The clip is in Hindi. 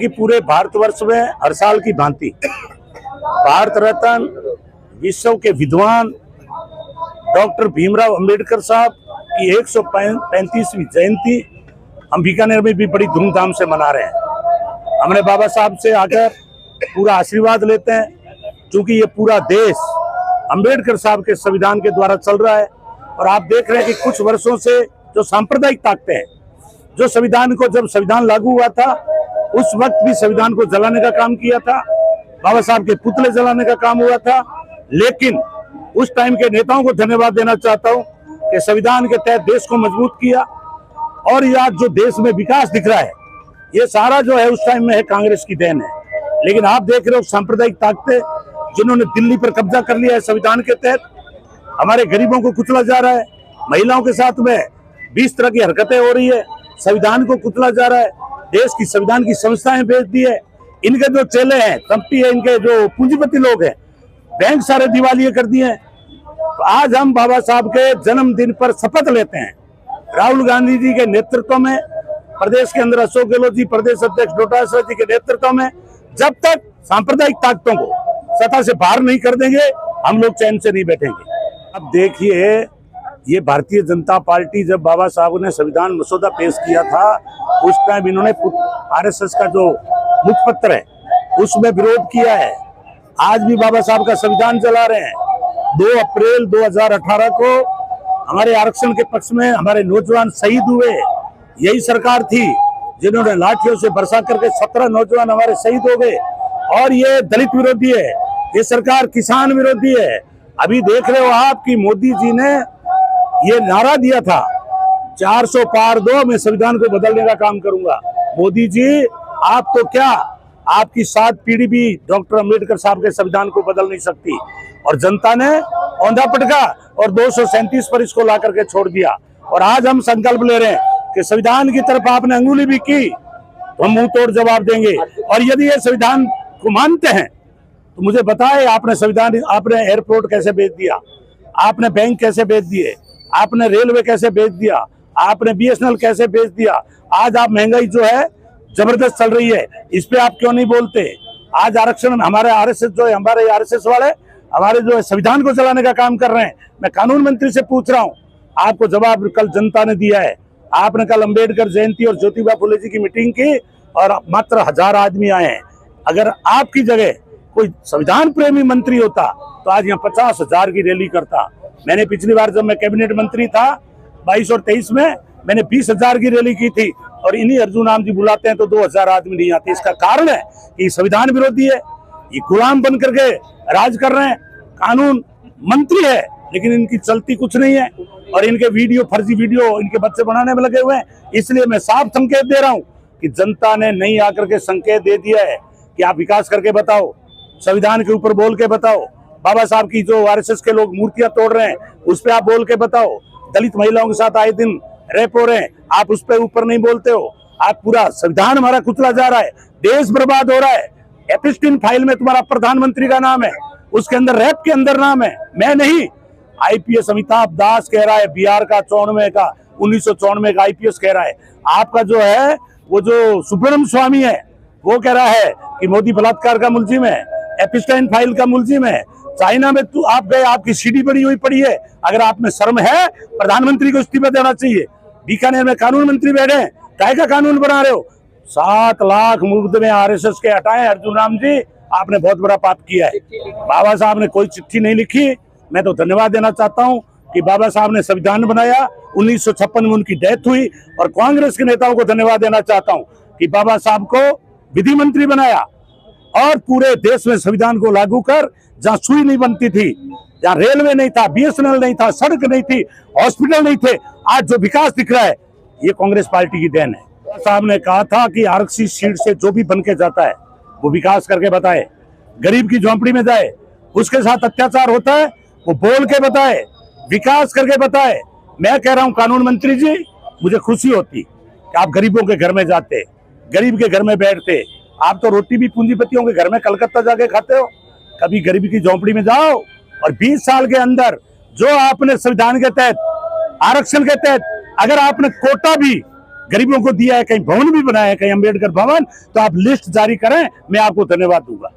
कि पूरे भारतवर्ष में हर साल की भांति भारत रत्न विश्व के विद्वान डॉक्टर भीमराव अंबेडकर साहब की 135वीं जयंती हम बीकानेर में भी बड़ी धूमधाम से मना रहे हैं। हमने बाबा साहब से आकर पूरा आशीर्वाद लेते हैं, क्योंकि ये पूरा देश अंबेडकर साहब के संविधान के द्वारा चल रहा है। और आप देख रहे हैं कि कुछ वर्षों से जो सांप्रदायिक ताकतें हैं, जो संविधान को, जब संविधान लागू हुआ था उस वक्त भी संविधान को जलाने का काम किया था, बाबा साहब के पुतले जलाने का काम हुआ था। लेकिन उस टाइम के नेताओं को धन्यवाद देना चाहता हूं कि संविधान के तहत देश को मजबूत किया। और यह जो देश में विकास दिख रहा है, ये सारा जो है उस टाइम में है कांग्रेस की देन है। लेकिन आप देख रहे हो सांप्रदायिक ताकतें जिन्होंने दिल्ली पर कब्जा कर लिया है, संविधान के तहत हमारे गरीबों को कुचला जा रहा है, महिलाओं के साथ में 20 तरह की हरकतें हो रही है, संविधान को कुचला जा रहा है, देश की संविधान की संस्थाएं बेच दी है। इनके जो चेले हैं, तंपी है, इनके जो पूंजीपति लोग हैं, बैंक सारे दिवालिये कर दिए हैं। तो आज हम बाबा साहब के जन्मदिन पर शपथ लेते हैं, राहुल गांधी जी के नेतृत्व में, प्रदेश के अंदर अशोक गहलोत जी प्रदेश अध्यक्ष डोटासरा जी के नेतृत्व में, जब तक सांप्रदायिक ताकतों को सत्ता से बाहर नहीं कर देंगे हम लोग चैन से नहीं बैठेंगे। अब देखिए, ये भारतीय जनता पार्टी जब बाबा साहब ने संविधान मसौदा पेश किया था उस टाइम इन्होंने आरएसएस का जो मुखपत्र है उसमें विरोध किया है। आज भी बाबा साहब का संविधान चला रहे हैं। 2 अप्रैल 2018 को हमारे आरक्षण के पक्ष में हमारे नौजवान शहीद हुए। यही सरकार थी जिन्होंने लाठियों से बरसा करके 17 नौजवान हमारे शहीद हो गए। और ये दलित विरोधी है, ये सरकार किसान विरोधी है। अभी देख रहे हो आप कि मोदी जी ने ये नारा दिया था 400 पार दो, मैं संविधान को बदलने का काम करूंगा। मोदी जी, आप तो क्या, आपकी 7 पीढ़ी भी डॉक्टर अंबेडकर साहब के संविधान को बदल नहीं सकती। और जनता ने औंधा पटका और 237 पर इसको ला करके छोड़ दिया। और आज हम संकल्प ले रहे हैं कि संविधान की तरफ आपने अंगुली भी की तो हम मुंह तोड़ जवाब देंगे। और यदि ये संविधान को मानते हैं तो मुझे बताएं, आपने संविधान, आपने एयरपोर्ट कैसे बेच दिया, आपने बैंक कैसे बेच दिए, आपने रेलवे कैसे बेच दिया, आपने बीएसएनएल कैसे बेच दिया। आज आप महंगाई जो है जबरदस्त चल रही है, इस पे आप क्यों नहीं बोलते। आज आरक्षण हमारे आरएसएस जो है, हमारे आरएसएस वाले हमारे जो है संविधान को चलाने का काम कर रहे हैं। मैं कानून मंत्री से पूछ रहा हूँ, आपको जवाब कल जनता ने दिया है। आपने कल अंबेडकर जयंती और ज्योतिबा फुले जी की मीटिंग की और मात्र 1000 आदमी आए हैं। अगर आपकी जगह कोई संविधान प्रेमी मंत्री होता तो आज यहाँ 50,000 की रैली करता। मैंने पिछली बार जब मैं कैबिनेट मंत्री था 22 और 23 में, मैंने 20,000 की रैली की थी। और इन्हीं अर्जुन राम जी बुलाते हैं तो 2000 आदमी नहीं आते। इसका कारण है कि संविधान विरोधी है, ये गुलाम बन करके राज कर रहे हैं। कानून मंत्री है लेकिन इनकी चलती कुछ नहीं है। और इनके वीडियो, फर्जी वीडियो इनके बच्चे बनाने में लगे हुए हैं। इसलिए मैं साफ संकेत दे रहा हूं कि जनता ने नहीं आकर के संकेत दे दिया है कि आप विकास करके बताओ, संविधान के ऊपर बोल के बताओ। बाबा साहब की जो आरएसएस के लोग मूर्तियां तोड़ रहे हैं उस पर आप बोल के बताओ। दलित महिलाओं के साथ आए दिन रेप हो रहे हैं, आप उस पर ऊपर नहीं बोलते हो। आप पूरा संविधान हमारा कुचला जा रहा है, देश बर्बाद हो रहा है। एपिस्टीन फाइल में तुम्हारा प्रधानमंत्री का नाम है, उसके अंदर रैप के अंदर नाम है, मैं नहीं। आईपीएस अमिताभ दास कह रहा है, बिहार का 1994 का आईपीएस कह रहा है। आपका जो है वो जो सुब्रमण्यम स्वामी है वो कह रहा है कि मोदी बलात्कार का मुलजिम है, एपिस्टाइन फाइल का मुलजिम है। चाइना में तो आप गए, आपकी सीडी बनी हुई पड़ी है। अगर आप में शर्म है, प्रधानमंत्री को इस्तीफा देना चाहिए। बीकानेर में कानून मंत्री बैठे, काय का कानून बना रहे हो। 7 लाख मुकदमे आरएसएस के हटाए अर्जुन राम जी, आपने बहुत बड़ा पाप किया है। बाबा साहब ने कोई चिट्ठी नहीं लिखी। मैं तो धन्यवाद देना चाहता हूं कि बाबा साहब ने संविधान बनाया, 1956 में उनकी डेथ हुई। और कांग्रेस के नेताओं को धन्यवाद देना चाहता हूं कि बाबा साहब को विधि मंत्री बनाया और पूरे देश में संविधान को लागू कर, जहां सुई नहीं बनती थी, जहां रेलवे नहीं था, बीएसएनएल नहीं था, सड़क नहीं थी, हॉस्पिटल नहीं थे, आज जो विकास दिख रहा है ये कांग्रेस पार्टी की देन है। साहब ने कहा था कि आरक्षित सीट से जो भी बन के जाता है वो विकास करके बताए, गरीब की झोंपड़ी में जाए, उसके साथ अत्याचार होता है वो बोल के बताए, विकास करके बताए। मैं कह रहा हूं कानून मंत्री जी, मुझे खुशी होती कि आप गरीबों के घर में जाते, गरीब के घर में बैठते। आप तो रोटी भी पूंजीपतियों के घर में कलकत्ता जाके खाते हो, कभी गरीब की झोंपड़ी में जाओ। और 20 साल के अंदर जो आपने संविधान के तहत, आरक्षण के तहत, अगर आपने कोटा भी गरीबों को दिया है, कहीं भवन भी बनाया है, कहीं अम्बेडकर भवन, तो आप लिस्ट जारी करें, मैं आपको धन्यवाद दूंगा।